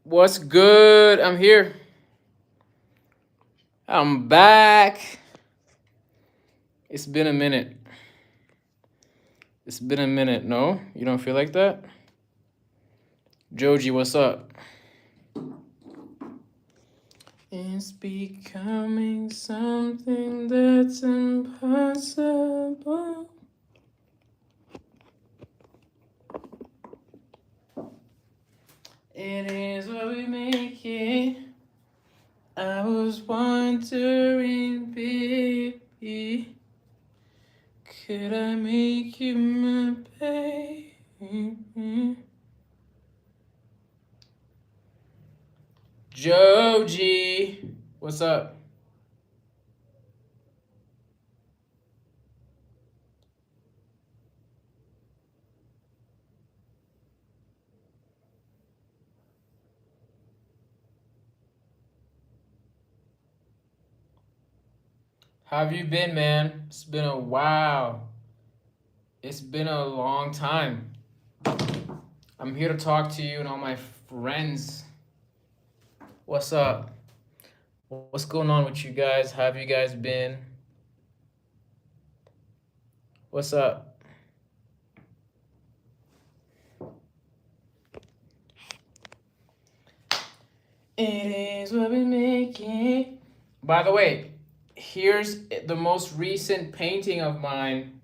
What's good? I'm here. I'm back. It's been a minute. It's been a minute. No? You don't feel like that? Joji, what's up? It's becoming something that's impossible. It is what we make it. I was wondering, baby, could I make you my baby? Joji, what's up? How have you been, man? It's been a while. It's been a long time. I'm here to talk to you and all my friends. What's up? What's going on with you guys? How have you guys been? What's up? It is what we make it. By the way, here's the most recent painting of mine.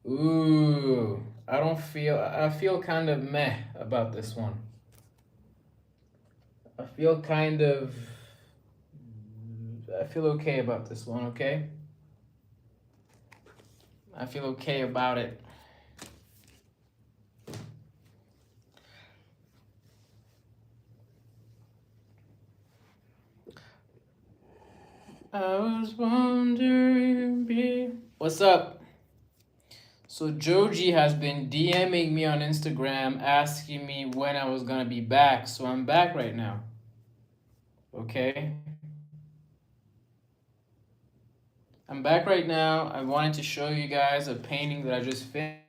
Ooh, I feel kind of meh about this one. I feel kind of, I feel okay about this one, okay? I feel okay about it. I was wondering, babe. What's up? So Joji has been DMing me on Instagram asking me when I was gonna be back. So I'm back right now. Okay? I'm back right now. I wanted to show you guys a painting that I just finished.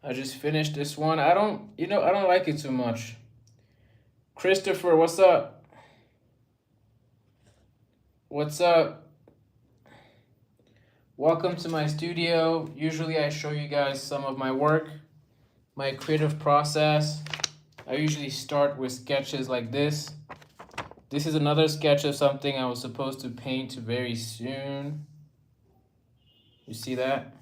I just finished this one. I don't like it too much. Christopher, what's up? What's up? Welcome to my studio. Usually I show you guys some of my work, my creative process. I usually start with sketches like this. This is another sketch of something I was supposed to paint very soon. You see that?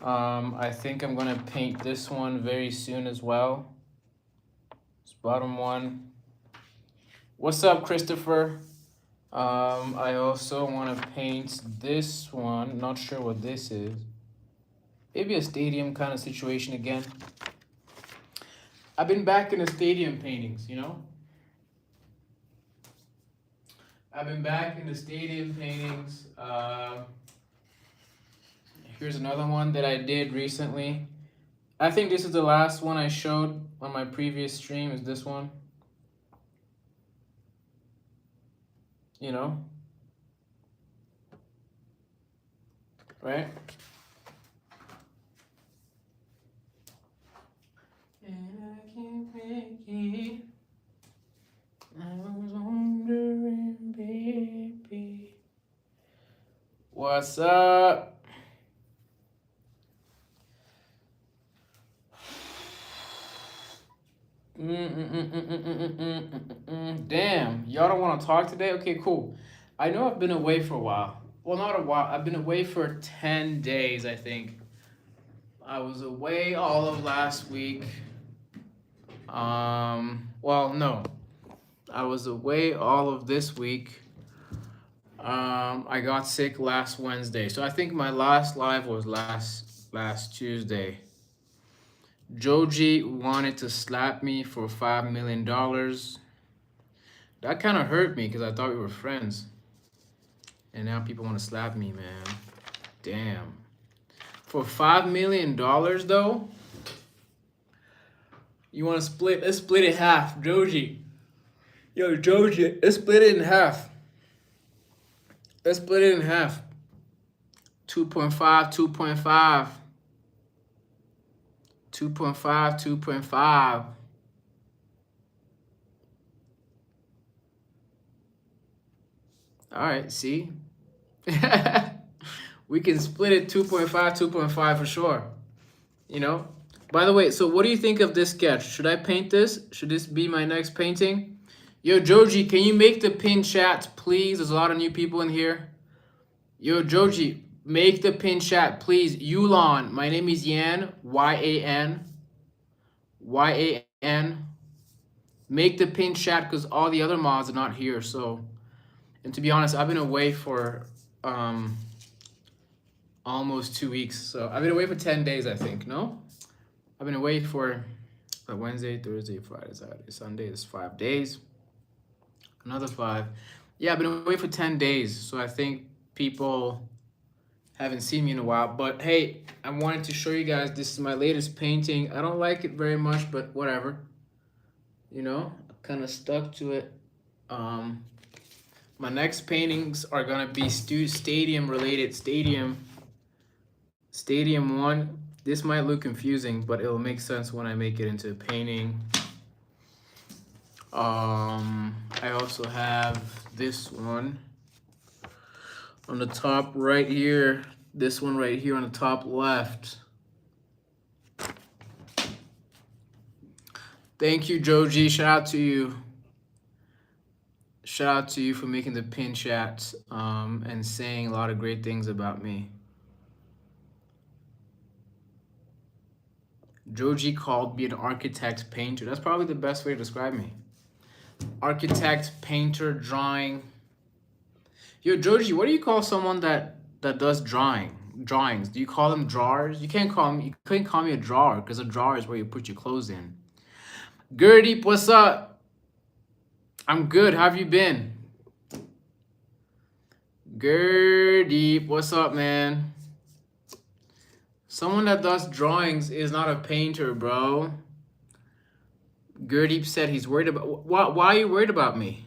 I think I'm gonna paint this one very soon as well. This bottom one. What's up, Christopher? I also want to paint this one. Not sure what this is. Maybe a stadium kind of situation again. I've been back in the stadium paintings, you know? I've been back in the stadium paintings. Here's another one that I did recently. I think this is the last one I showed on my previous stream, is this one. You know? Right? And I can't make it. I was wondering, baby. What's up? Damn, y'all don't want to talk today? Okay, cool. I know I've been away for a while. Well, not a while. I've been away for 10 days, I think. I was away all of last week. Well, no. I was away all of this week. I got sick last Wednesday. So I think my last live was last Tuesday. Joji wanted to slap me for $5 million. That kind of hurt me because I thought we were friends. And now people want to slap me, man. Damn. For $5 million though? You want to split? Let's split it half. Joji. Yo, Joji, let's split it in half. Let's split it in half. 2.5, 2.5. 2.5, 2.5. All right, see? We can split it 2.5, 2.5 for sure. You know? By the way, so what do you think of this sketch? Should I paint this? Should this be my next painting? Yo, Joji, can you make the pin chat, please? There's a lot of new people in here. Yo, Joji, make the pin chat, please. Yulon, my name is Yan, Y-A-N. Y-A-N. Make the pin chat because all the other mods are not here, so... And to be honest, I've been away for almost 2 weeks. So I've been away for 10 days, I think. No? I've been away for Wednesday, Thursday, Friday, Saturday, Sunday. It's 5 days. Another 5. Yeah, I've been away for 10 days. So I think people haven't seen me in a while. But hey, I wanted to show you guys, this is my latest painting. I don't like it very much, but whatever. You know, I kind of stuck to it. My next paintings are gonna be stadium related. Stadium 1. This might look confusing, but it'll make sense when I make it into a painting. I also have this one on the top right here. This one right here on the top left. Thank you, Joji. Shout out to you. Shout out to you for making the pin chat and saying a lot of great things about me. Joji called me an architect painter. That's probably the best way to describe me. Architect, painter, drawing. Yo, Joji, what do you call someone that does drawings? Do you call them drawers? You couldn't call me a drawer because a drawer is where you put your clothes in. Gurdeep, what's up? I'm good. How have you been? Gurdeep, what's up, man? Someone that does drawings is not a painter, bro. Gurdeep said he's worried about... Why are you worried about me?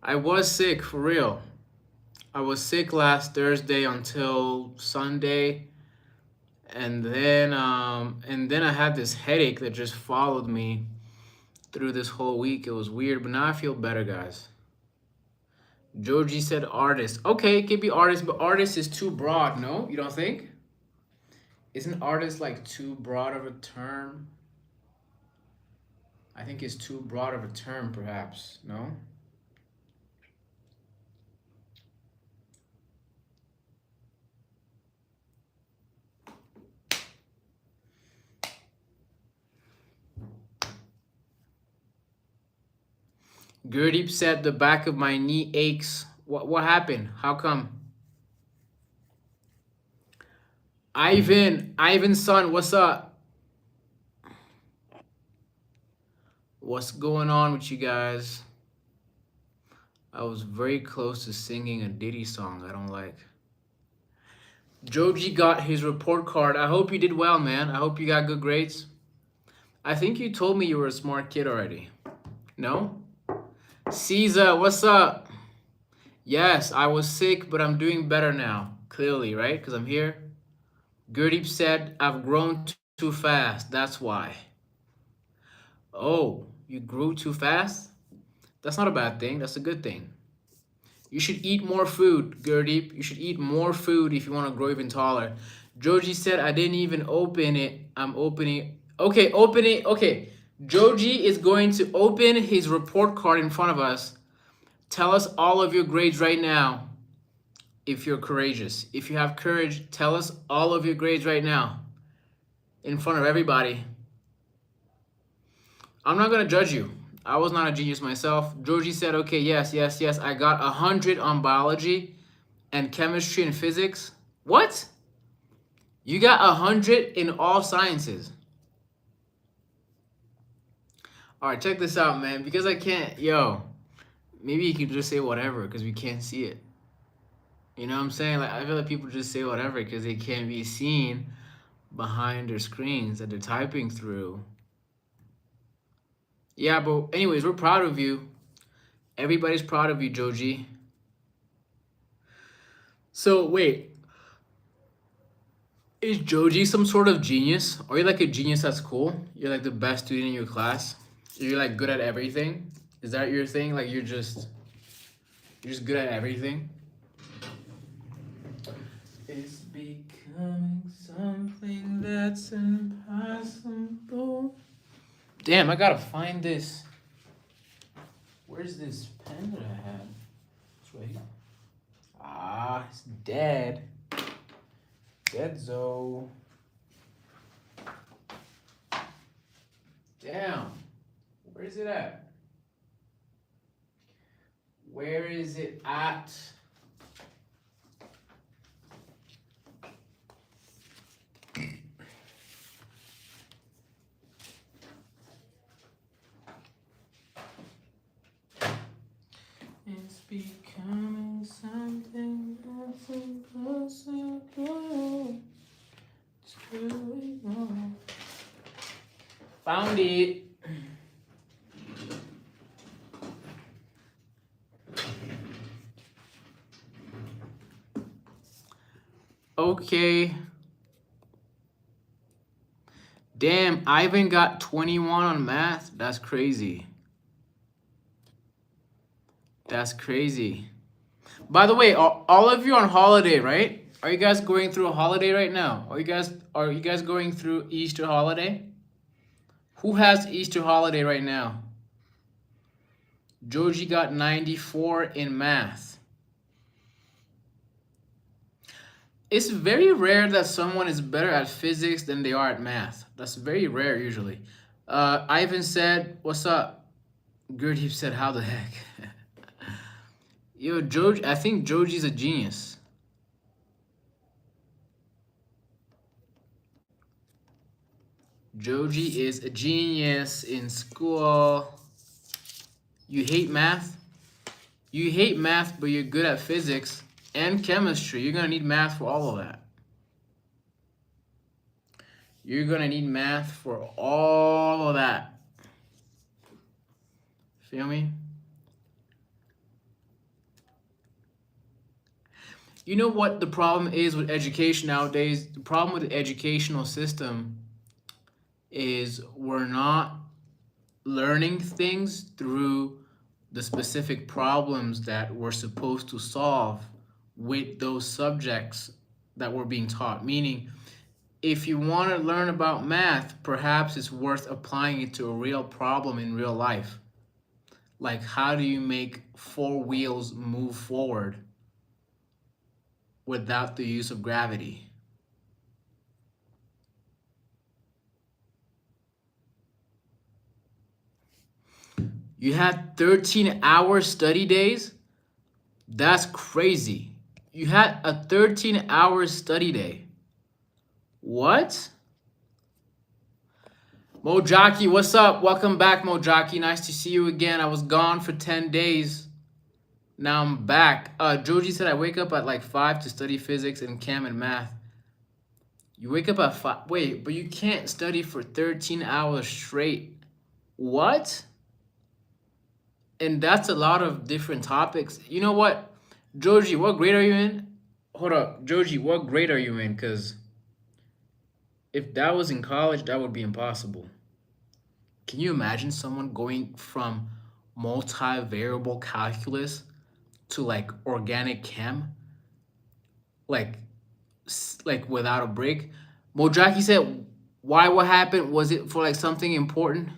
I was sick, for real. I was sick last Thursday until Sunday. And then I had this headache that just followed me through this whole week. It was weird, but now I feel better, guys. Joji said artist. Okay, it could be artist, but artist is too broad, no? You don't think? Isn't artist like too broad of a term? I think it's too broad of a term, perhaps, no? Gurdeep said the back of my knee aches. What happened? How come? Ivan's son, what's up? What's going on with you guys? I was very close to singing a Diddy song I don't like. Joji got his report card. I hope you did well, man. I hope you got good grades. I think you told me you were a smart kid already. No? Caesar, what's up? Yes, I was sick, but I'm doing better now. Clearly, right? Because I'm here. Gurdeep said, I've grown too fast. That's why. Oh, you grew too fast? That's not a bad thing. That's a good thing. You should eat more food, Gurdeep. You should eat more food if you want to grow even taller. Joji said, I didn't even open it. I'm opening. Okay, open it. Okay. Joji is going to open his report card in front of us. Tell us all of your grades right now. If you're courageous. If you have courage, tell us all of your grades right now. In front of everybody. I'm not going to judge you. I was not a genius myself. Joji said, okay, yes. I got 100 on biology and chemistry and physics. What? You got 100 in all sciences. All right, check this out, man. Because I can't, maybe you can just say whatever because we can't see it. You know what I'm saying? Like, I feel like people just say whatever because they can't be seen behind their screens that they're typing through. Yeah, but anyways, we're proud of you. Everybody's proud of you, Joji. So wait, is Joji some sort of genius? Are you like a genius at school? You're like the best student in your class? You're like good at everything? Is that your thing? Like you're just good at everything? It's becoming something that's impossible. Damn, I gotta find this. Where's this pen that I had? It's right here. Ah, it's dead. Deadzo. Damn. Where is it at? Where is it at? It's becoming something that's impossible to ignore. Found it. Okay. Damn, Ivan got 21 on math. That's crazy. That's crazy. By the way, all of you on holiday, right? Are you guys going through a holiday right now? Are you guys going through Easter holiday? Who has Easter holiday right now? Joji got 94 in math. It's very rare that someone is better at physics than they are at math. That's very rare usually. Ivan said, "What's up?" Gurdeep said, "How the heck?" Yo, Joji, I think Joji's a genius. Joji is a genius in school. You hate math? You hate math, but you're good at physics and chemistry. You're gonna need math for all of that. You're gonna need math for all of that. Feel me? You know what the problem is with education nowadays? The problem with the educational system is we're not learning things through the specific problems that we're supposed to solve with those subjects that we're being taught. Meaning, if you want to learn about math, perhaps it's worth applying it to a real problem in real life. Like, how do you make 4 wheels move forward without the use of gravity? You had 13-hour study days? That's crazy. You had a 13-hour study day. What? Mojaki, what's up? Welcome back, Mojaki. Nice to see you again. I was gone for 10 days. Now I'm back. Joji said I wake up at like 5 to study physics and chem and math. You wake up at 5. Wait, but you can't study for 13 hours straight. What? And that's a lot of different topics. You know what? Joji, what grade are you in? Hold up. Joji, what grade are you in? Because if that was in college, that would be impossible. Can you imagine someone going from multivariable calculus to like organic chem? Like without a break? Mojaki said, why, what happened? Was it for like something important?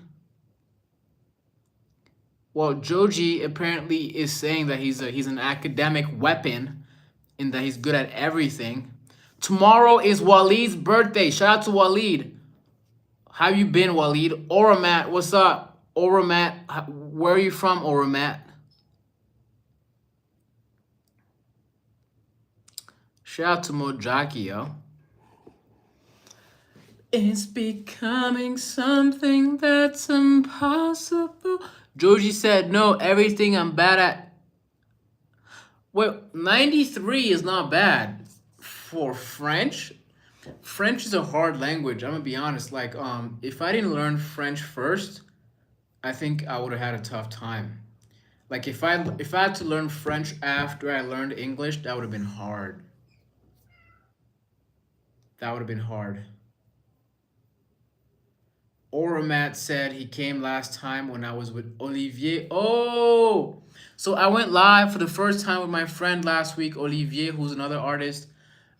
Well, Joji apparently is saying that he's an academic weapon and that he's good at everything. Tomorrow is Waleed's birthday. Shout out to Waleed. How you been, Waleed? Oramat, what's up? Oramat, where are you from, Oramat? Shout out to Mojaki, yo. It's becoming something that's impossible. Joji said, no, everything I'm bad at. Well, 93 is not bad for French. French is a hard language. I'm gonna be honest. Like, if I didn't learn French first, I think I would have had a tough time. Like if I had to learn French after I learned English, that would have been hard. That would have been hard. Oramat said he came last time when I was with Olivier. Oh, so I went live for the first time with my friend last week, Olivier, who's another artist,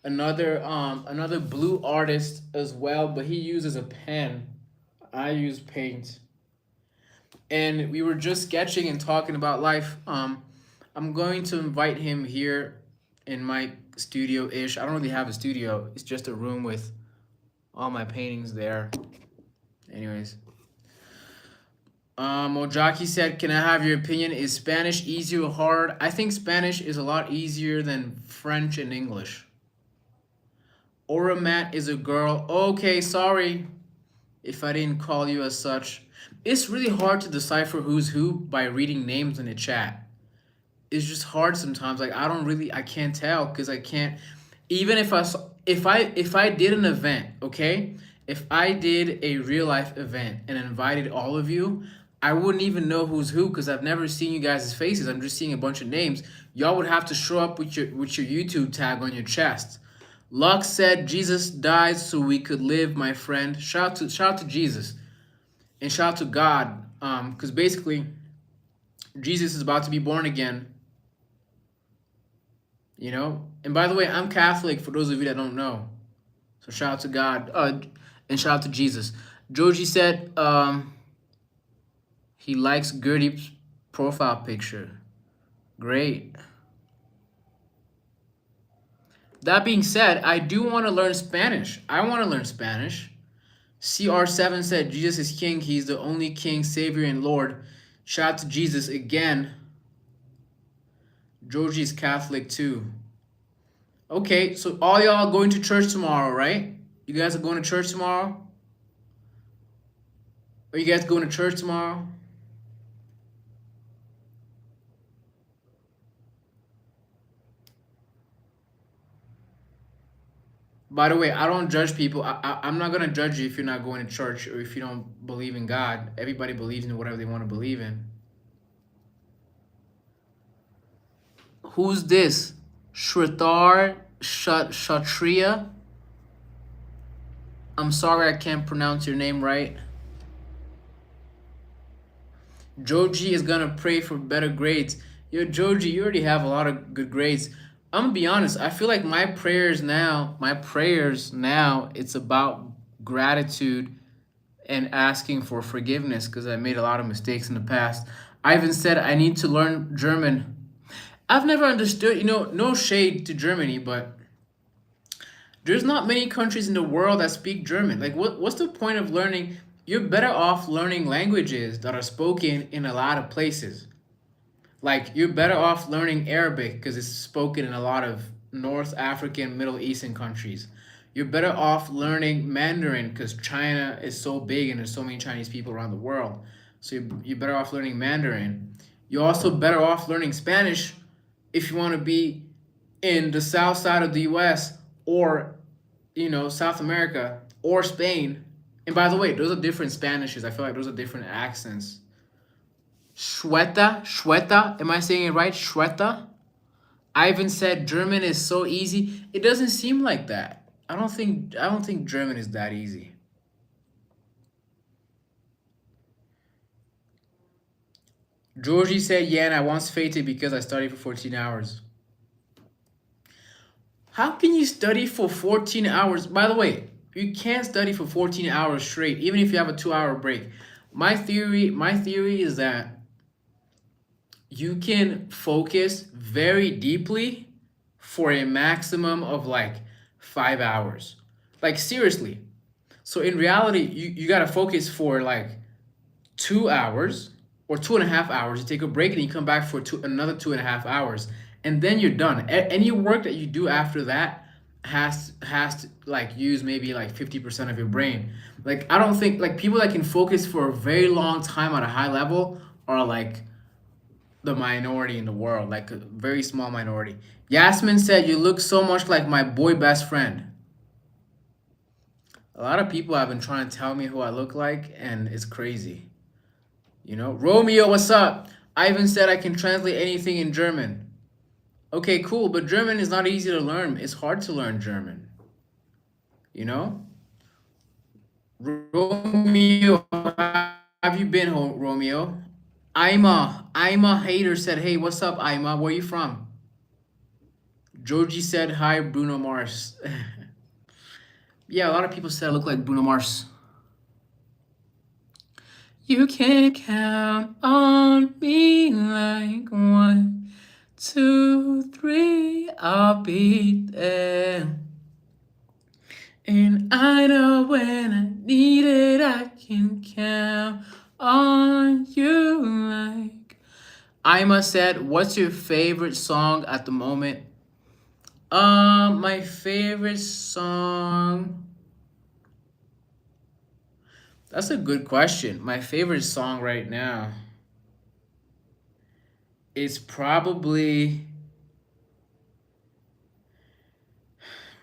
another blue artist as well, but he uses a pen. I use paint. And we were just sketching and talking about life. I'm going to invite him here in my studio ish. I don't really have a studio. It's just a room with all my paintings there. Anyways. Ojaki said, "Can I have your opinion? Is Spanish easy or hard?" I think Spanish is a lot easier than French and English. Oramat is a girl. Okay, sorry if I didn't call you as such. It's really hard to decipher who's who by reading names in the chat. It's just hard sometimes. Like I can't tell because I can't. Even if I did an event, okay, if I did a real life event and invited all of you, I wouldn't even know who's who because I've never seen you guys' faces. I'm just seeing a bunch of names. Y'all would have to show up with your YouTube tag on your chest. Lux said Jesus died so we could live, my friend. Shout out to Jesus. And shout out to God. Because basically Jesus is about to be born again. You know? And by the way, I'm Catholic for those of you that don't know. So shout out to God. And shout out to Jesus. Joji said he likes Gertie's profile picture. Great. That being said, I do want to learn Spanish. I want to learn Spanish. CR7 said Jesus is king. He's the only king, savior, and Lord. Shout out to Jesus again. Georgie's Catholic too. Okay, so all y'all going to church tomorrow, right? You guys are going to church tomorrow? Are you guys going to church tomorrow? By the way, I don't judge people. I'm not going to judge you if you're not going to church or if you don't believe in God. Everybody believes in whatever they want to believe in. Who's this? Shraddhar Kshatriya? I'm sorry I can't pronounce your name right. Joji is going to pray for better grades. Yo, Joji, you already have a lot of good grades. I'm gonna be honest. I feel like my prayers now, it's about gratitude and asking for forgiveness because I made a lot of mistakes in the past. I even said I need to learn German. I've never understood, no shade to Germany, but there's not many countries in the world that speak German. Like, what's the point of learning? You're better off learning languages that are spoken in a lot of places. Like, you're better off learning Arabic because it's spoken in a lot of North African, Middle Eastern countries. You're better off learning Mandarin because China is so big and there's so many Chinese people around the world. So you're better off learning Mandarin. You're also better off learning Spanish if you want to be in the south side of the US or, South America or Spain. And by the way, those are different Spanishes. I feel like those are different accents. Shweta, am I saying it right? Shweta? Ivan said German is so easy. It doesn't seem like that. I don't think German is that easy. Georgie said, yeah, and I once fainted because I studied for 14 hours. How can you study for 14 hours? By the way, you can't study for 14 hours straight, even if you have a 2-hour break. My theory is that you can focus very deeply for a maximum of like 5 hours. Like, seriously. So in reality, you gotta focus for like 2 hours or 2.5 hours. You take a break and you come back for another 2.5 hours, and then you're done. Any work that you do after that has to like use maybe like 50% of your brain. Like, I don't think like people that can focus for a very long time at a high level are like the minority in the world, like a very small minority. Yasmin said, you look so much like my boy best friend. A lot of people have been trying to tell me who I look like, and it's crazy. Romeo, what's up? Ivan said I can translate anything in German. Okay, cool, but German is not easy to learn. It's hard to learn German. You know? Romeo, have you been home, Romeo? Ima Hater said, hey, what's up, Ima? Where you from? Georgie said, hi, Bruno Mars. Yeah, a lot of people said I look like Bruno Mars. You can count on me like 1, 2, 3, I'll be there. And I know when I need it, I can count on you like. Ima said, what's your favorite song at the moment? My favorite song. That's a good question. My favorite song right now is probably,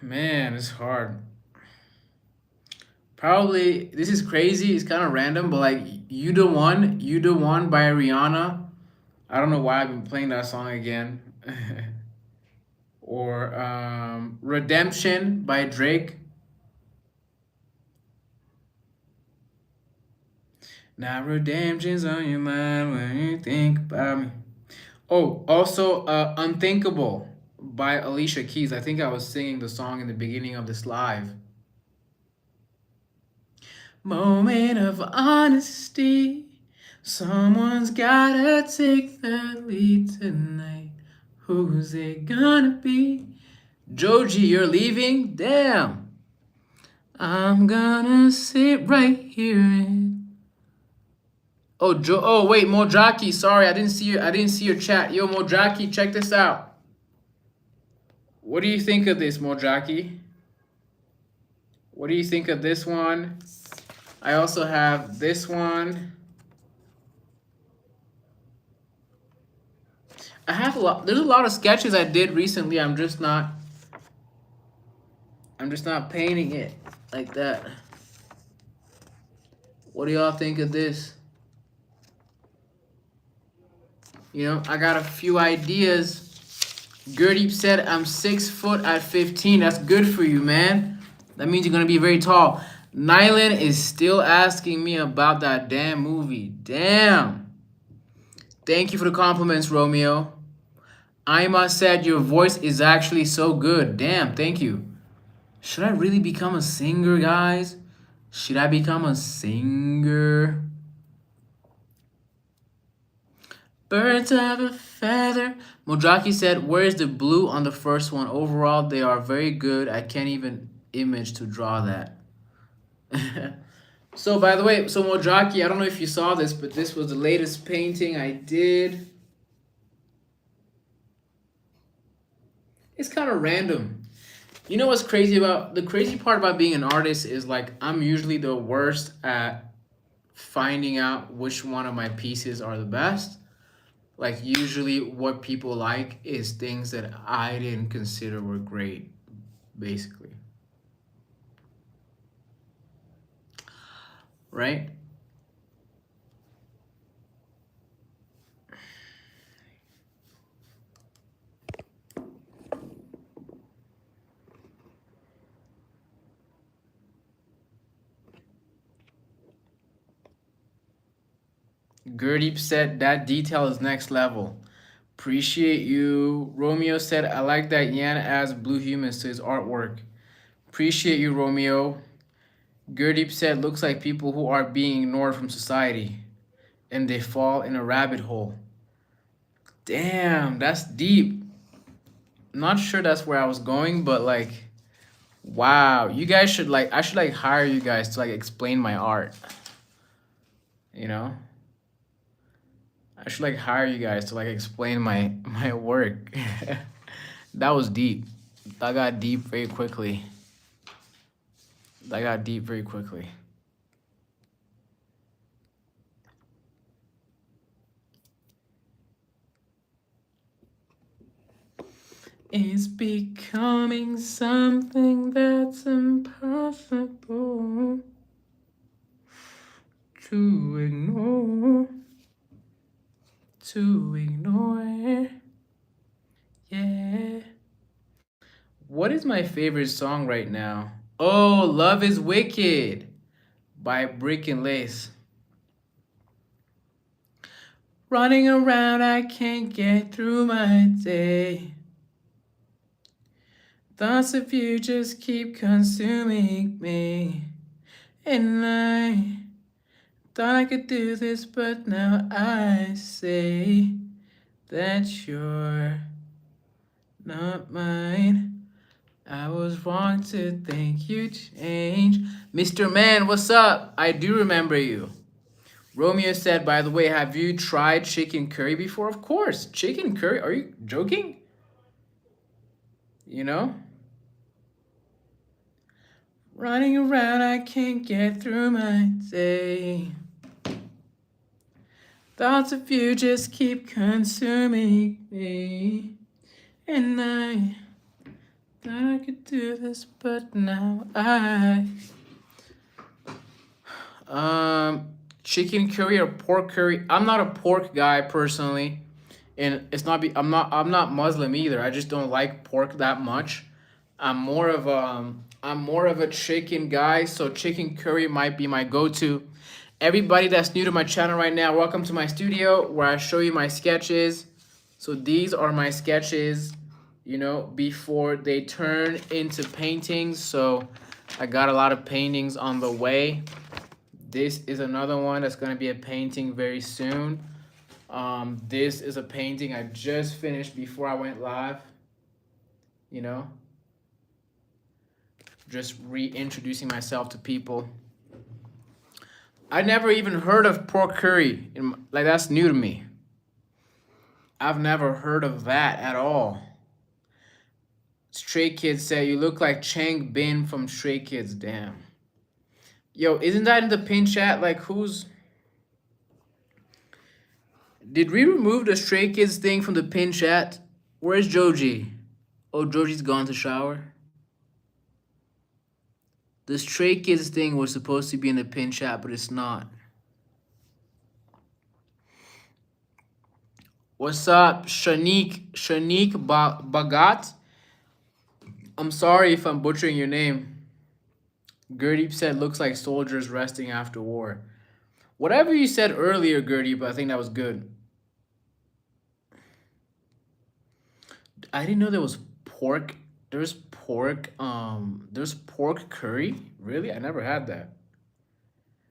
man, it's hard. Probably, this is crazy. It's kind of random, but like You the One, You the One by Rihanna. I don't know why I've been playing that song again. Or Redemption by Drake. Now redemption's on your mind when you think about me. Oh, also Unthinkable by Alicia Keys. I think I was singing the song in the beginning of this live. Moment of honesty. Someone's gotta take the lead tonight. Who's it gonna be? Joji, you're leaving? Damn. I'm gonna sit right here and oh wait, Mojaki, sorry, I didn't see your chat. Yo, Mojaki, check this out. What do you think of this, Mojaki? What do you think of this one? I also have this one. I have a lot. There's a lot of sketches I did recently. I'm just not painting it like that. What do y'all think of this? You know, I got a few ideas. Gurdeep said, I'm 6 foot at 15. That's good for you, man. That means you're going to be very tall. Nylan is still asking me about that damn movie. Damn. Thank you for the compliments, Romeo. Ima said, your voice is actually so good. Damn, thank you. Should I really become a singer, guys? Should I become a singer? Birds of a feather. Mojaki said, where's the blue on the first one? Overall, they are very good. I can't even image to draw that. So, by the way, so Mojaki, I don't know if you saw this, but this was the latest painting I did. It's kind of random. You know what's crazy about, the crazy part about being an artist is like, I'm usually the worst at finding out which one of my pieces are the best. Like usually what people like is things that I didn't consider were great, basically. Right? Gurdeep said that detail is next level. Appreciate you. Romeo said, I like that Yan adds blue humans to his artwork. Appreciate you, Romeo. Gurdeep said, looks like people who are being ignored from society and they fall in a rabbit hole. Damn, that's deep. Not sure that's where I was going, but like, wow, you guys should like, I should like hire you guys to like explain my art. You know? I should like hire you guys to like explain my work. That was deep. That got deep very quickly. That got deep very quickly. It's becoming something that's impossible to ignore. to ignore. Yeah. What is my favorite song right now? Oh, Love is Wicked by Brick and Lace. Running around, I can't get through my day. Thoughts of you just keep consuming me. And I thought I could do this, but now I say that you're not mine. I was wrong to think you changed. Mr. Man, what's up? I do remember you. Romeo said, by the way, have you tried chicken curry before? Of course. Chicken curry? Are you joking? You know? Running around, I can't get through my day. Thoughts of you just keep consuming me. And I thought I could do this, but now chicken curry or pork curry. I'm not a pork guy personally, and it's not. I'm not Muslim either. I just don't like pork that much. I'm more of a chicken guy, so chicken curry might be my go-to. Everybody that's new to my channel right now, welcome to my studio where I show you my sketches. So these are my sketches, you know, before they turn into paintings. So I got a lot of paintings on the way. This is another one that's going to be a painting very soon. This is a painting I just finished before I went live, you know, just reintroducing myself to people. I never even heard of pork curry. Like, that's new to me. I've never heard of that at all. Stray Kids say, you look like Chang Bin from Stray Kids. Damn. Yo, isn't that in the pin chat? Like, who's... Did we remove the Stray Kids thing from the pin chat? Where's Joji? Oh, Joji's gone to shower. The Stray Kids thing was supposed to be in the pin chat, but it's not. What's up, Shanique Bagat? I'm sorry if I'm butchering your name. Gurdeep said, looks like soldiers resting after war. Whatever you said earlier, Gurdeep, I think that was good. I didn't know there was pork. There's pork curry. Really? I never had that.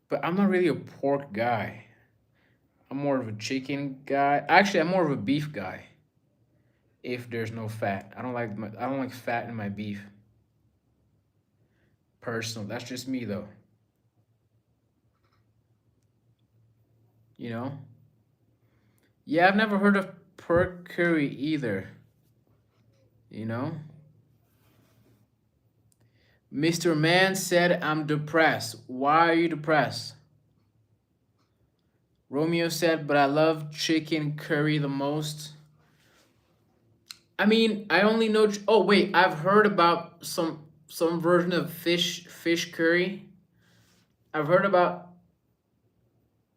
But I'm not really a pork guy. I'm more of a chicken guy. Actually, I'm more of a beef guy. If there's no fat. I don't like fat in my beef. Personal. That's just me though. You know? Yeah, I've never heard of pork curry either. You know? Mr. Man said, I'm depressed. Why are you depressed? Romeo said, but I love chicken curry the most. I mean, I only know... Oh, wait. I've heard about some version of fish curry. I've heard about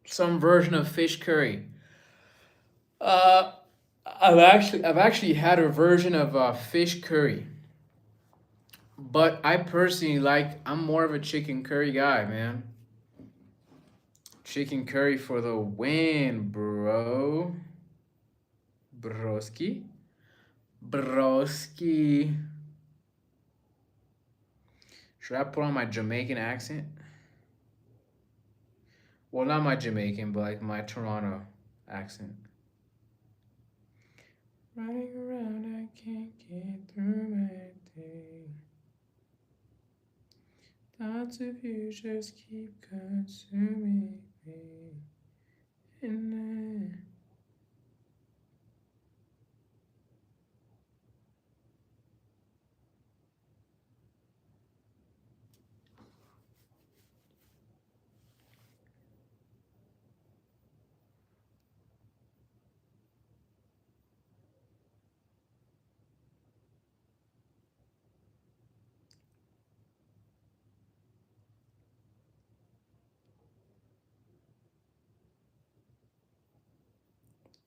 some version of fish curry. I've actually had a version of fish curry. But I personally I'm more of a chicken curry guy, man. Chicken curry for the win, bro. Broski. Broski. Should I put on my Jamaican accent? Well, not my Jamaican, but like my Toronto accent. Running around, I can't get through my day. Thoughts of you just keep consuming me. And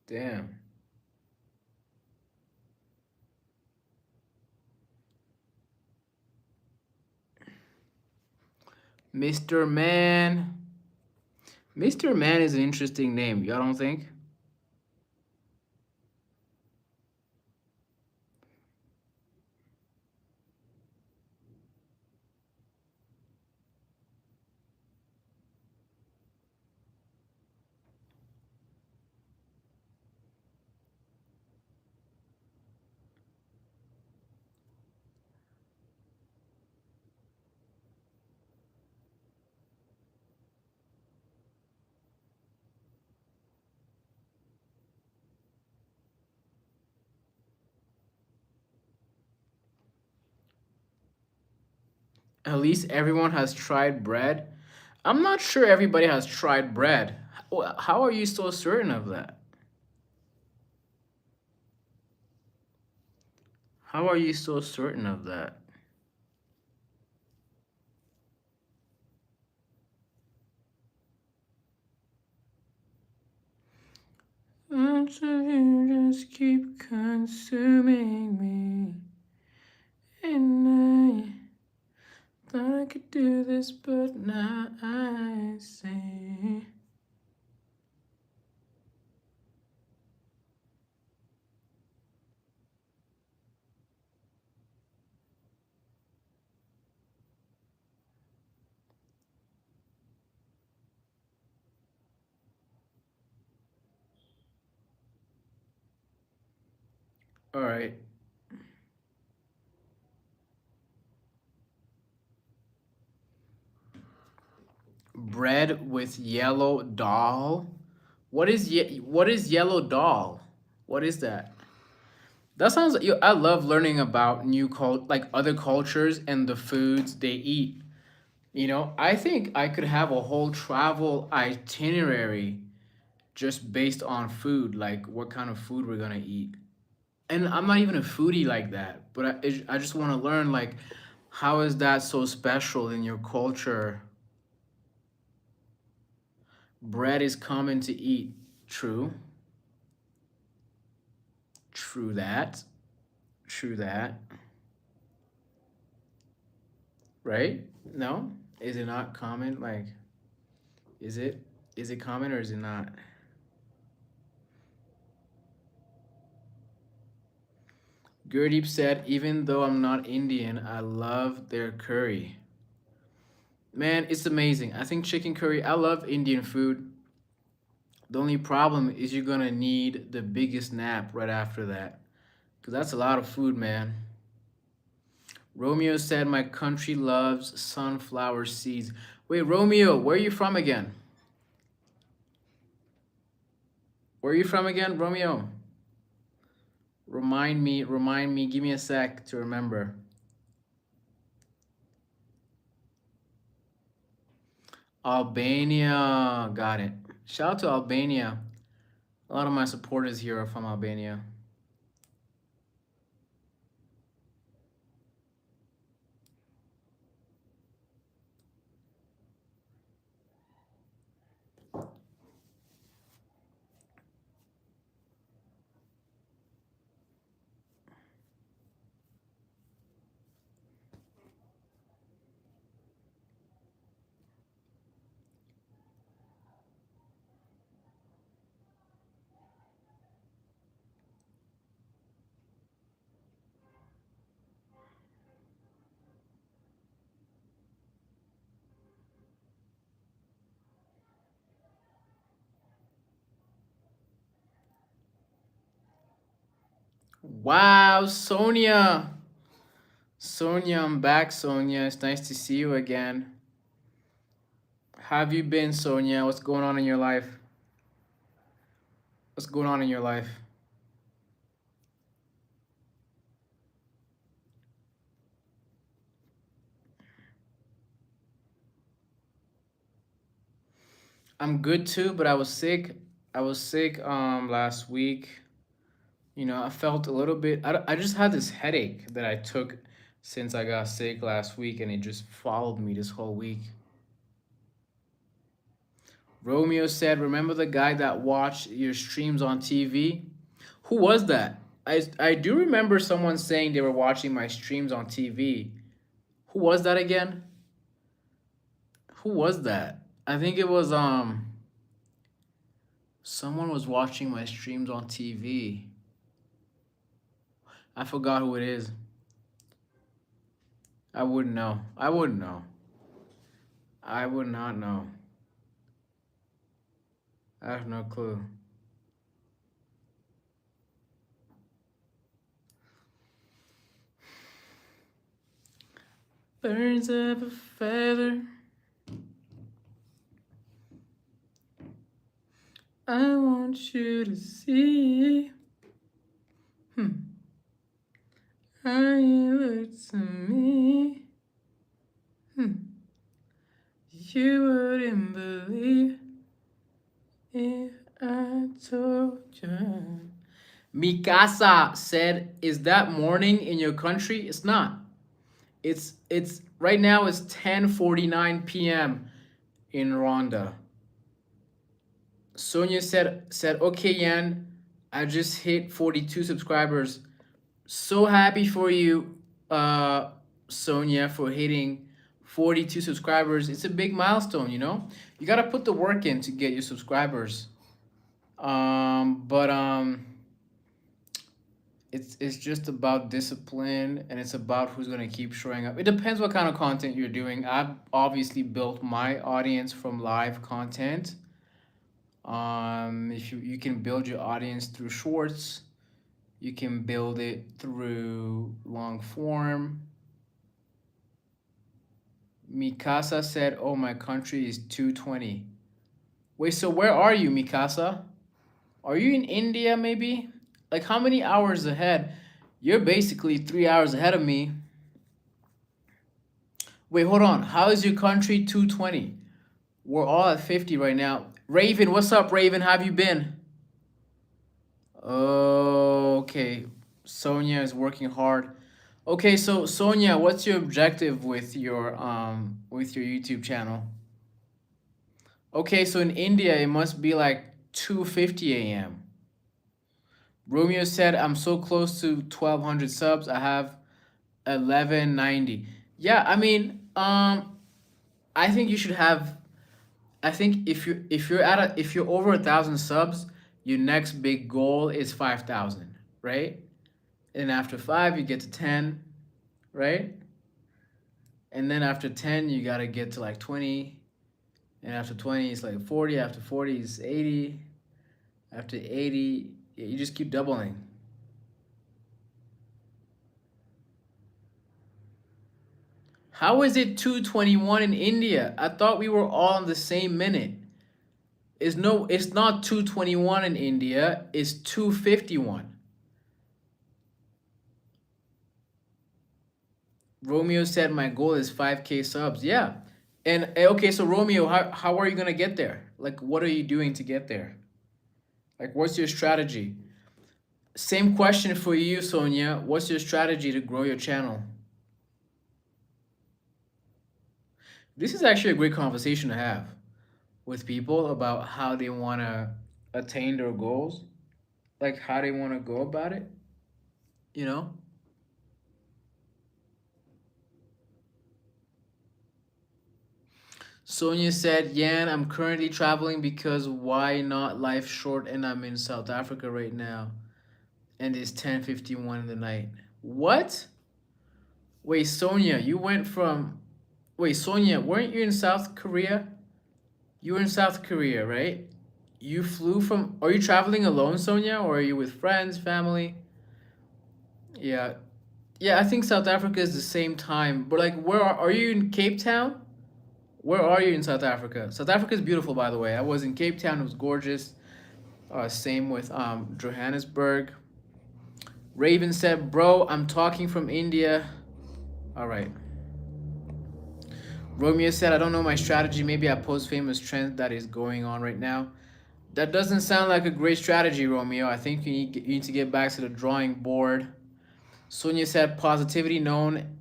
Damn. Mr. Man. Mr. Man is an interesting name. Y'all don't think? At least everyone has tried bread. I'm not sure everybody has tried bread. How are you so certain of that? How are you so certain of that? Much of you just keep consuming me. And I thought I could do this, but now I see. All right. Bread with yellow doll. What is yellow doll? What is that? That sounds I love learning about like other cultures and the foods they eat. I think I could have a whole travel itinerary just based on food, like what kind of food we're gonna eat. And I'm not even a foodie like that, but I just want to learn like how is that so special in your culture? Bread is common to eat. True. True that. True that. Right? No? Is it not common? Like, is it? Is it common or is it not? Gurdeep said, even though I'm not Indian, I love their curry. Man, it's amazing. I think chicken curry, I love Indian food. The only problem is you're gonna need the biggest nap right after that. Because that's a lot of food, man. Romeo said, my country loves sunflower seeds. Wait, Romeo, where are you from again? Where are you from again, Romeo? Remind me, give me a sec to remember. Albania, got it. Shout out to Albania. A lot of my supporters here are from Albania. Wow, Sonia. Sonia, I'm back, Sonia. It's nice to see you again. How have you been, Sonia? What's going on in your life? What's going on in your life? I'm good too, but I was sick. I was sick last week. I felt a little bit I just had this headache that I took since I got sick last week and it just followed me this whole week. Romeo said, remember the guy that watched your streams on TV? Who was that? I do remember someone saying they were watching my streams on TV. Who was that again? Who was that? I think it was someone was watching my streams on TV. I forgot who it is. I wouldn't know. I wouldn't know. I would not know. I have no clue. Birds of a feather. I want you to see. How you look to me. You wouldn't believe if I told you. Mikasa said, "Is that morning in your country?" It's not. It's right now. It's 10:49 p.m. in Rwanda. Sonia said, "Okay, Yan, I just hit 42 subscribers. So happy for you, Sonia, for hitting 42 subscribers. It's a big milestone, you know. You gotta put the work in to get your subscribers. But it's just about discipline, and it's about who's gonna keep showing up. It depends what kind of content you're doing. I've obviously built my audience from live content. If you can build your audience through shorts, you can build it through long form. Mikasa said, "Oh, my country is 2:20." Wait, so where are you, Mikasa? Are you in India, maybe? Like, how many hours ahead? You're basically 3 hours ahead of me. Wait, hold on. How is your country 2:20? We're all at 50 right now. Raven, what's up, Raven? How have you been? Okay. Sonia is working hard. Okay, so Sonia, what's your objective with your YouTube channel? Okay, so in India it must be like 2:50 a.m. Romeo said, "I'm so close to 1,200 subs. I have 1190." Yeah, I mean, I think you should have. I think if you're over 1,000 subs, your next big goal is 5,000, right? And after 5, you get to 10, right? And then after 10, you gotta get to like 20. And after 20, it's like 40. After 40, it's 80. After 80, you just keep doubling. How is it 2:21 in India? I thought we were all on the same minute. It's not 2:21 in India. It's 2:51. Romeo said my goal is 5K subs. Yeah. And okay, so Romeo, how are you gonna get there? Like, what are you doing to get there? Like, what's your strategy? Same question for you, Sonia. What's your strategy to grow your channel? This is actually a great conversation to have with people about how they want to attain their goals, like how they want to go about it, you know? Sonia said, "Yan, I'm currently traveling because why not life short, and I'm in South Africa right now and it's 10:51 in the night." What? Wait, Sonia, you went from Wait, Sonia, weren't you in South Korea? You were in South Korea, right? You flew from Are you traveling alone, Sonia, or are you with friends, family? Yeah. Yeah, I think South Africa is the same time. But like are you in Cape Town? Where are you in South Africa? South Africa is beautiful, by the way. I was in Cape Town. It was gorgeous. Same with Johannesburg. Raven said, "Bro, I'm talking from India." All right. Romeo said, "I don't know my strategy. Maybe I post famous trends that is going on right now." That doesn't sound like a great strategy, Romeo. I think you need to get back to the drawing board. Sonia said, "Positivity known,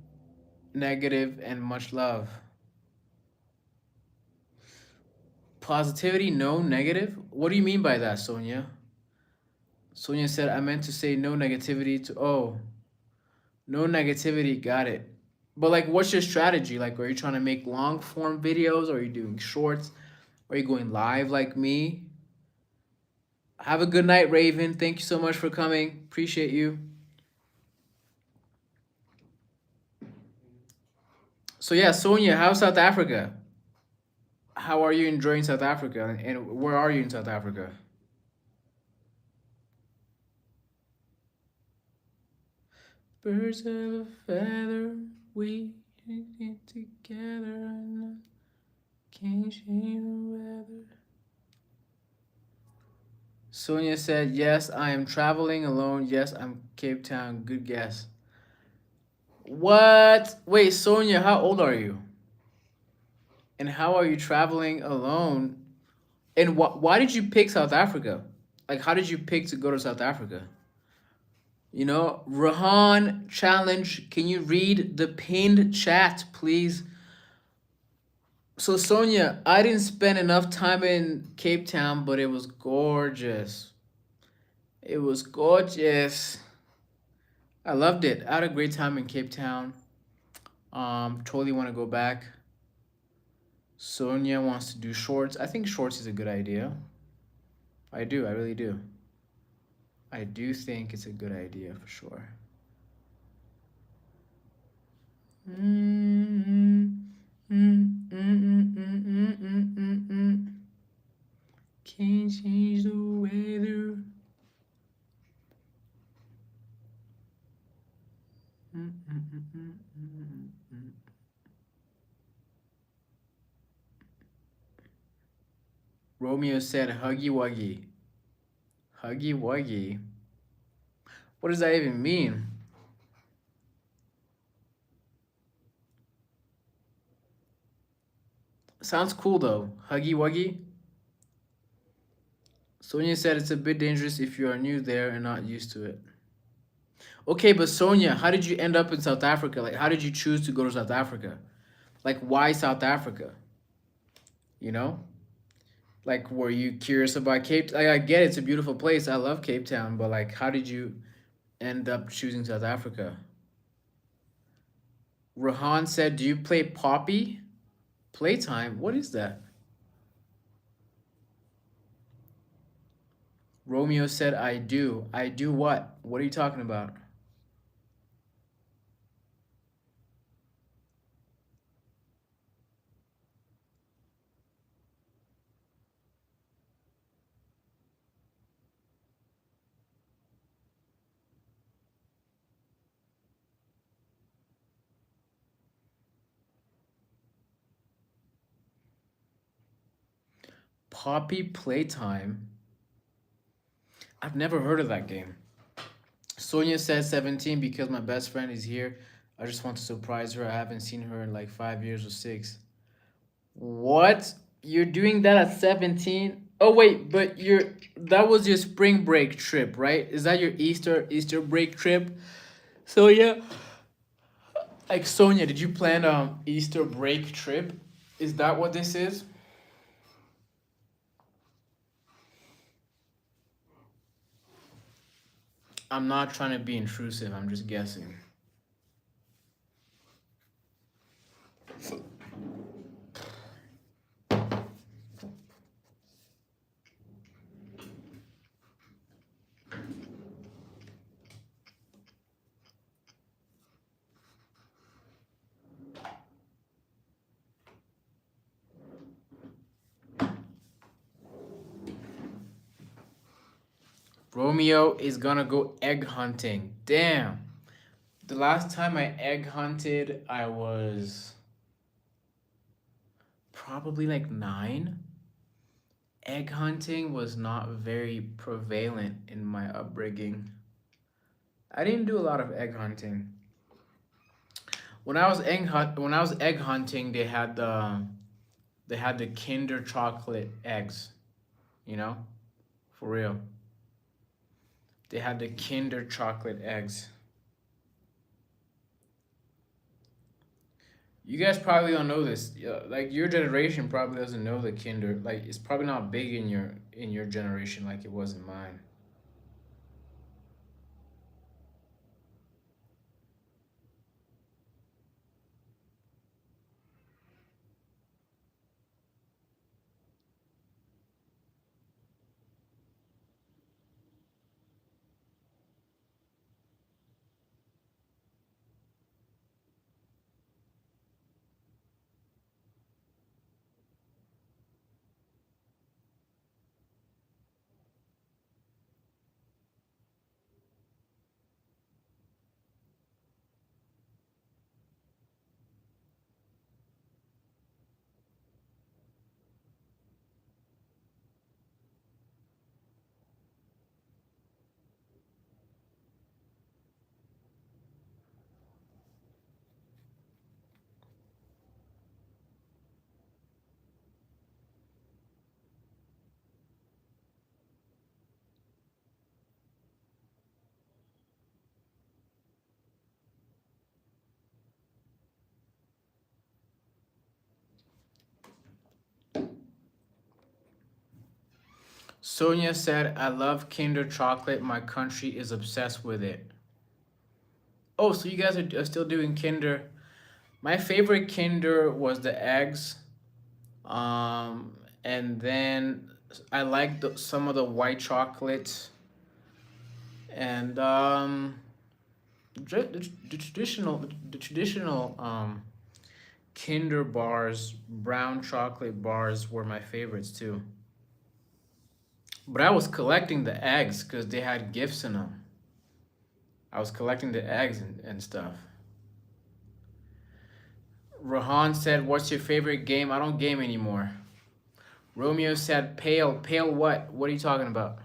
negative, and much love." Positivity, no negative. What do you mean by that, Sonia? Sonia said, I meant to say no negativity to, oh, no negativity. Got it. But like, what's your strategy? Like, are you trying to make long form videos? Or are you doing shorts? Are you going live like me? Have a good night, Raven. Thank you so much for coming. Appreciate you. So yeah, Sonia, how's South Africa? How are you enjoying South Africa? And where are you in South Africa? Birds of a feather, we get together and can't change the weather. Sonia said, yes, I am traveling alone. Yes, I'm Cape Town. Good guess. What? Wait, Sonia, how old are you? And how are you traveling alone? And why did you pick South Africa? Like, how did you pick to go to South Africa? You know, Rahan challenge. Can you read the pinned chat, please? So Sonia, I didn't spend enough time in Cape Town, but it was gorgeous. It was gorgeous. I loved it. I had a great time in Cape Town. Totally want to go back. Sonia wants to do shorts. I think shorts is a good idea. I do. I really do. I do think it's a good idea for sure. Can't change the weather. Romeo said huggy wuggy. Huggy wuggy. What does that even mean? Sounds cool though. Huggy wuggy. Sonia said it's a bit dangerous if you are new there and not used to it. Okay, but Sonia, how did you end up in South Africa? Like, how did you choose to go to South Africa? Like, why South Africa? You know? Like, were you curious about Cape? Like, I get it, it's a beautiful place. I love Cape Town, but like, how did you end up choosing South Africa? Rahan said, "Do you play Poppy? Playtime? What is that?" Romeo said, "I do. I do what? What are you talking about?" Poppy Playtime? I've never heard of that game. Sonia says 17 because my best friend is here. I just want to surprise her. I haven't seen her in like 5 years or 6. What? You're doing that at 17? Oh wait, but that was your spring break trip, right? Is that your Easter break trip? So yeah. Like Sonia, did you plan Easter break trip? Is that what this is? I'm not trying to be intrusive. I'm just guessing. Romeo is gonna go egg hunting. Damn. The last time I egg hunted, I was probably like 9. Egg hunting was not very prevalent in my upbringing. I didn't do a lot of egg hunting. When I was egg hunting, they had the Kinder chocolate eggs, you know? For real. They had the Kinder chocolate eggs. You guys probably don't know this. Like your generation probably doesn't know the Kinder. Like it's probably not big in your generation like it was in mine. Sonia said, "I love Kinder chocolate. My country is obsessed with it." Oh, so you guys are still doing Kinder? My favorite Kinder was the eggs. And then I like some of the white chocolate and the traditional Kinder bars, brown chocolate bars were my favorites too. But I was collecting the eggs because they had gifts in them. I was collecting the eggs and stuff. Rohan said, "What's your favorite game?" I don't game anymore. Romeo said, "Pale." Pale what? What are you talking about?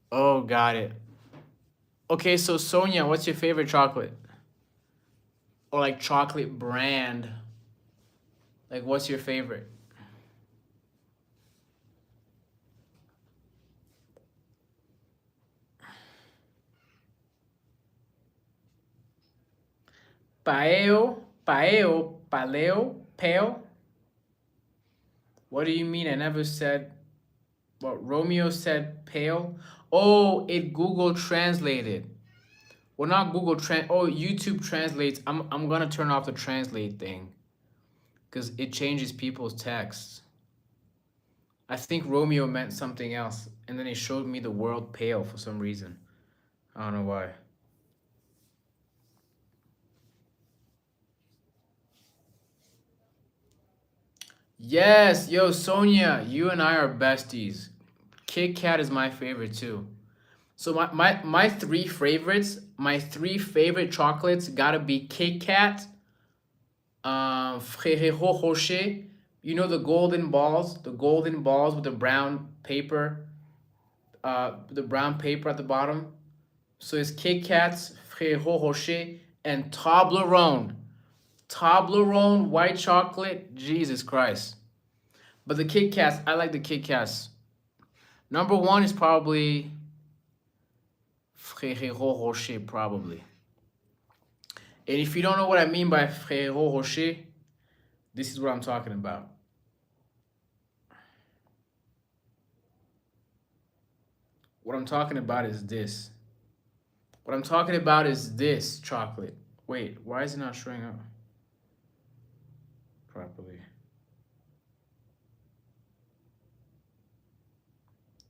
Oh, got it. Okay, so Sonia, what's your favorite chocolate? Or like chocolate brand? Like, what's your favorite? Paleo? What do you mean? I never said. What Romeo said pale? Oh, it Google translated. Well, not Google Oh, YouTube translates. I'm gonna turn off the translate thing because it changes people's texts. I think Romeo meant something else, and then it showed me the world pale for some reason. I don't know why. Yes, yo, Sonia, you and I are besties. Kit Kat is my favorite too. So my my three favorite chocolates gotta be Kit Kat, Frérot Rocher. You know the golden balls with the brown paper at the bottom. So it's Kit Kats, Frérot Rocher, and Toblerone. Toblerone white chocolate. Jesus Christ. But the Kit Kats, I like the Kit Kats. Number one is probably Frérot Rocher, probably. And if you don't know what I mean by Frérot Rocher, this is what I'm talking about. What I'm talking about is this. What I'm talking about is this chocolate. Wait, why is it not showing up properly?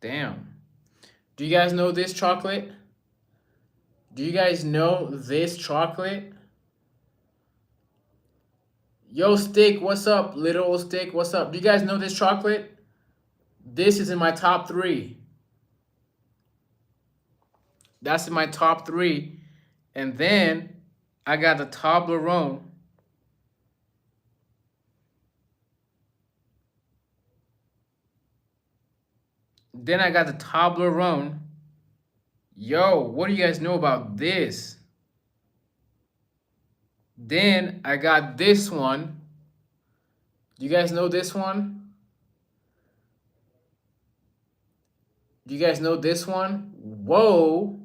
Damn. Do you guys know this chocolate? Do you guys know this chocolate? Yo, Stick, what's up? Little old Stick, what's up? Do you guys know this chocolate? This is in my top three. That's in my top three. And then I got the Toblerone. Then I got the Toblerone. Yo, what do you guys know about this? Then I got this one. Do you guys know this one? Do you guys know this one? Whoa.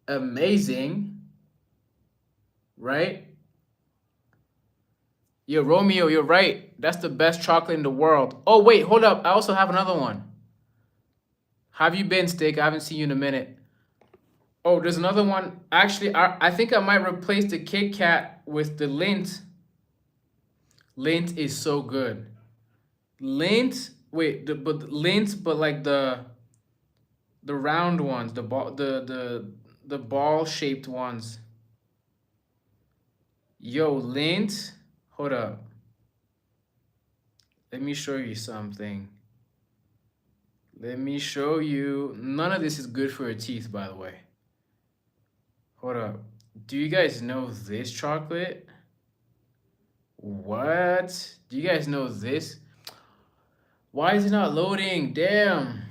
Amazing. Right? Yo, Romeo, you're right. That's the best chocolate in the world. Oh, wait, hold up. I also have another one. How have you been, Stick? I haven't seen you in a minute. Oh, there's another one. Actually, I think I might replace the Kit Kat with the Lindt. Lindt is so good. Lindt, wait, but Lindt, but like the round ones, the ball shaped ones. Yo, Lindt, hold up. Let me show you something. Let me show you. None of this is good for your teeth, by the way. Hold up. Do you guys know this chocolate? What? Do you guys know this? Why is it not loading? Damn.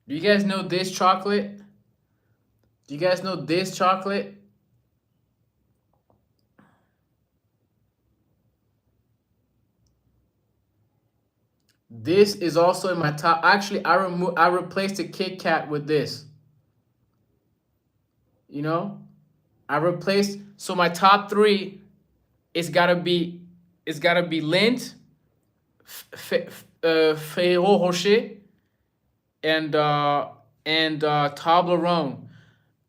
Do you guys know this chocolate? Do you guys know this chocolate? This is also in my top. Actually, I replaced the Kit Kat with this. You know? I replaced, so my top three, it's gotta be Lindt, Ferrero Rocher, and Toblerone.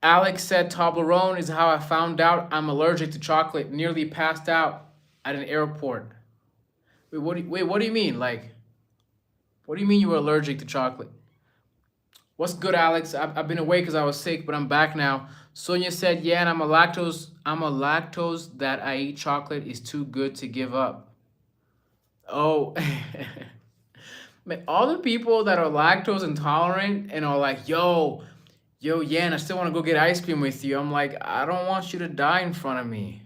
Alex said Toblerone is how I found out I'm allergic to chocolate. Nearly passed out at an airport. Wait, what do you mean? Like, what do you mean you were allergic to chocolate? What's good, Alex? I've been away because I was sick, but I'm back now. Sonia said, yeah, and I'm a lactose that I eat chocolate is too good to give up. Oh, man, all the people that are lactose intolerant and are like, yo, yeah, and I still want to go get ice cream with you. I'm like, I don't want you to die in front of me.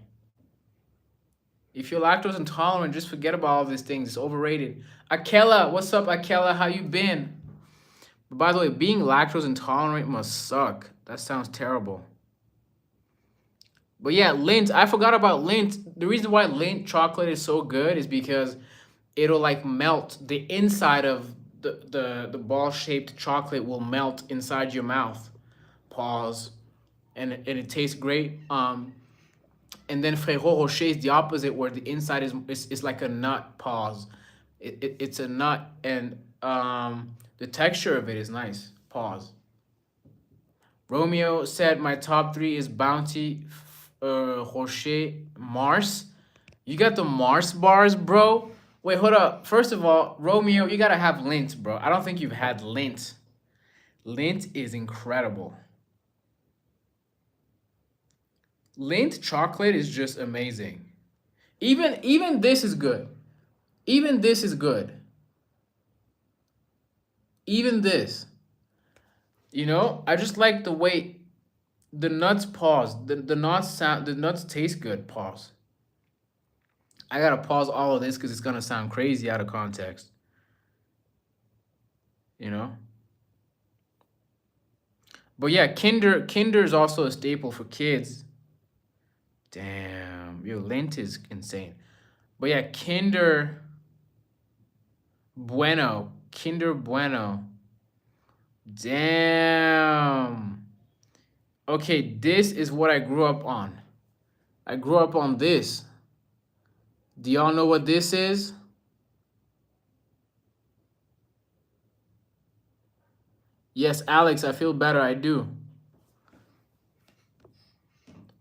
If you're lactose intolerant, just forget about all these things. It's overrated. Akela, what's up, Akela? How you been? But by the way, being lactose intolerant must suck. That sounds terrible. But yeah, Lindt. I forgot about Lindt. The reason why Lindt chocolate is so good is because it'll like melt the inside of the ball shaped chocolate will melt inside your mouth. Pause. And it tastes great. And then Ferrero Rocher is the opposite, where the inside is like a nut. Pause. It's a nut, and the texture of it is nice. Pause. Romeo said my top three is Bounty, Rocher, Mars. You got the Mars bars, bro? Wait, hold up. First of all, Romeo, you gotta have Lindt, bro. I don't think you've had Lindt. Lindt is incredible. Lindt chocolate is just amazing. Even this is good. Even this is good. Even this. You know, I just like the way the nuts pause. The nuts sound, the nuts taste good. Pause. I gotta pause all of this because it's gonna sound crazy out of context. You know? But yeah, Kinder is also a staple for kids. Damn, yo, Lindt is insane. But yeah, Kinder Bueno. Damn. Okay, this is what I grew up on. I grew up on this. Do y'all know what this is? Yes, Alex, I feel better. I do.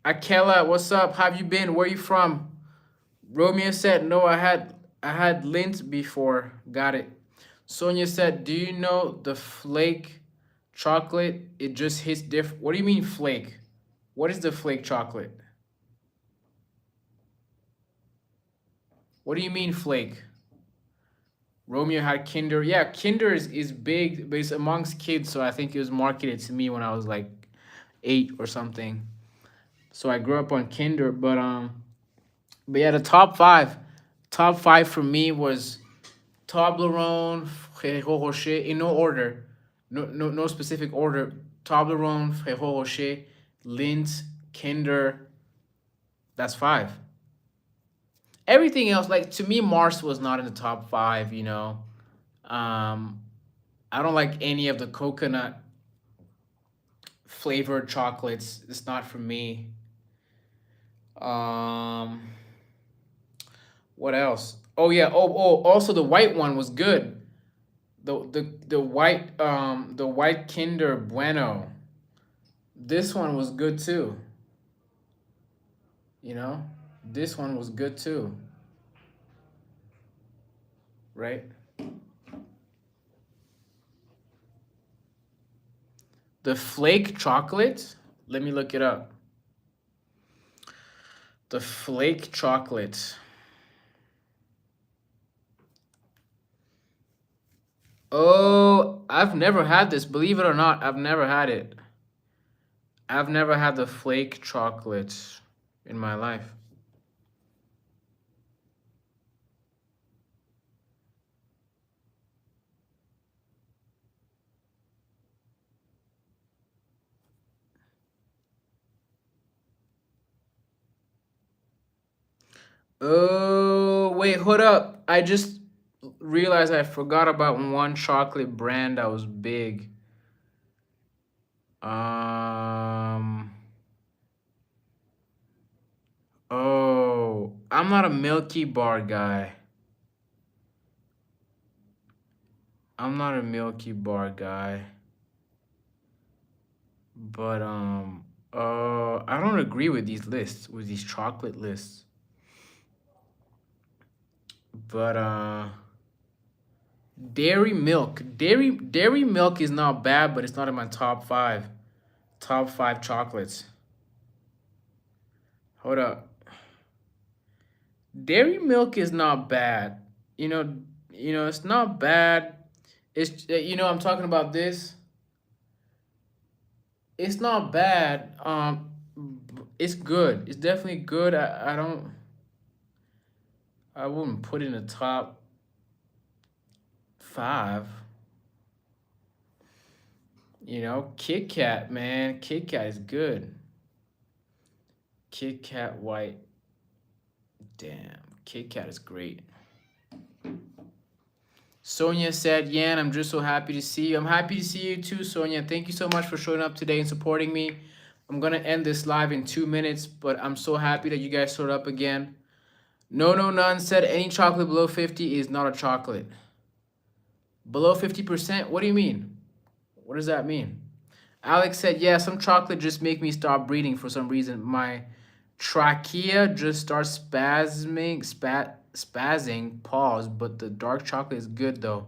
Akela, what's up? How have you been? Where you from? Romeo said, no, I had Lindt before. Got it. Sonia said, do you know the flake chocolate? It just hits different. What do you mean flake? What is the flake chocolate? What do you mean flake? Romeo had Kinder. Yeah, Kinder is big, but it's amongst kids, so I think it was marketed to me when I was like 8 or something. So I grew up on Kinder, but yeah, the top five for me was Toblerone, Ferrero Rocher, in no order, no specific order. Toblerone, Ferrero Rocher, Lindt, Kinder. That's 5. Everything else, like to me, Mars was not in the top 5. You know, I don't like any of the coconut. flavored chocolates. It's not for me. What else? Oh yeah. Also the white one was good. The white Kinder Bueno. This one was good too. You know, this one was good too. Right? The flake chocolate. Let me look it up. The flake chocolate. Oh, I've never had this. Believe it or not, I've never had it. I've never had the flake chocolate in my life. Oh, wait, hold up. I just realized I forgot about one chocolate brand that was big. Oh, I'm not a Milky Bar guy. I'm not a Milky Bar guy. But I don't agree with these lists, with these chocolate lists. But Dairy Milk. Dairy Milk is not bad, but it's not in my top 5. Top 5 chocolates. Hold up. Dairy Milk is not bad. It's not bad. It's I'm talking about this. It's not bad. It's good. It's definitely good. I wouldn't put it in the top 5. Kit Kat, man. Kit Kat is good. Kit Kat white. Damn, Kit Kat is great. Sonia said, Yan, I'm just so happy to see you. I'm happy to see you too, Sonia. Thank you so much for showing up today and supporting me. I'm going to end this live in 2 minutes, but I'm so happy that you guys showed up again. None said any chocolate below 50 is not a chocolate. Below 50%? What do you mean? What does that mean? Alex said, yeah, some chocolate just make me stop breathing for some reason. My trachea just starts spazzing, pause, but the dark chocolate is good though.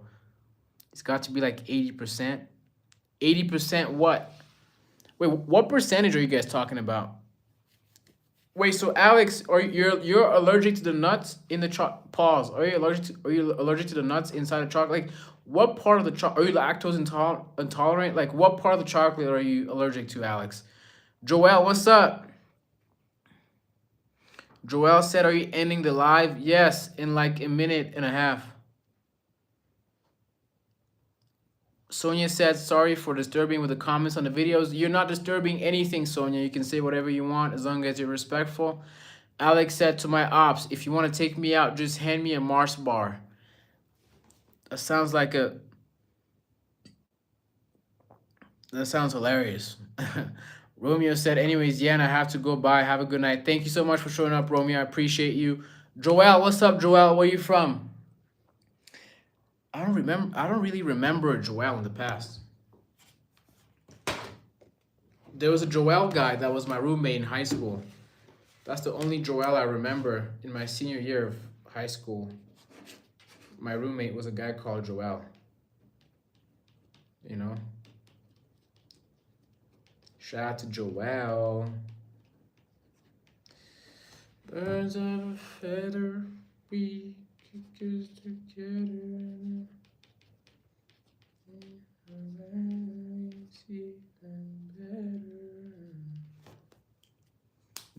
It's got to be like 80%. 80% what? Wait, what percentage are you guys talking about? Wait, so Alex, you're allergic to the nuts in the pause? Are you allergic to the nuts inside the chocolate? Like, what part of the chocolate are you lactose intolerant? Like, what part of the chocolate are you allergic to, Alex? Joel, what's up? Joel said, are you ending the live? Yes, in like a minute and a half. Sonia said, sorry for disturbing with the comments on the videos. You're not disturbing anything, Sonia. You can say whatever you want as long as you're respectful. Alex said to my ops, if you want to take me out, just hand me a Mars bar. That sounds like that sounds hilarious. Romeo said, anyways, Yan, I have to go. Bye. Have a good night. Thank you so much for showing up, Romeo. I appreciate you. Joel, what's up, Joel? Where are you from? I don't really remember a Joel in the past. There was a Joel guy that was my roommate in high school. That's the only Joel I remember in my senior year of high school. My roommate was a guy called Joel. Shout out to Joel. Birds of a feather, we kick together.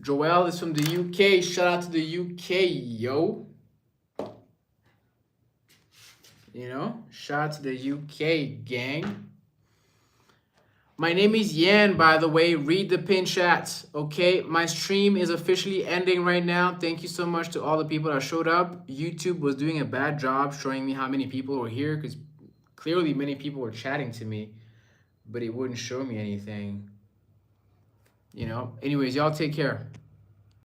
Joel is from the UK. Shout out to the UK, yo. Shout out to the UK, gang. My name is Yan, by the way. Read the pin chats, okay? My stream is officially ending right now. Thank you so much to all the people that showed up. YouTube was doing a bad job showing me how many people were here because clearly many people were chatting to me, but it wouldn't show me anything. You know, anyways, y'all take care.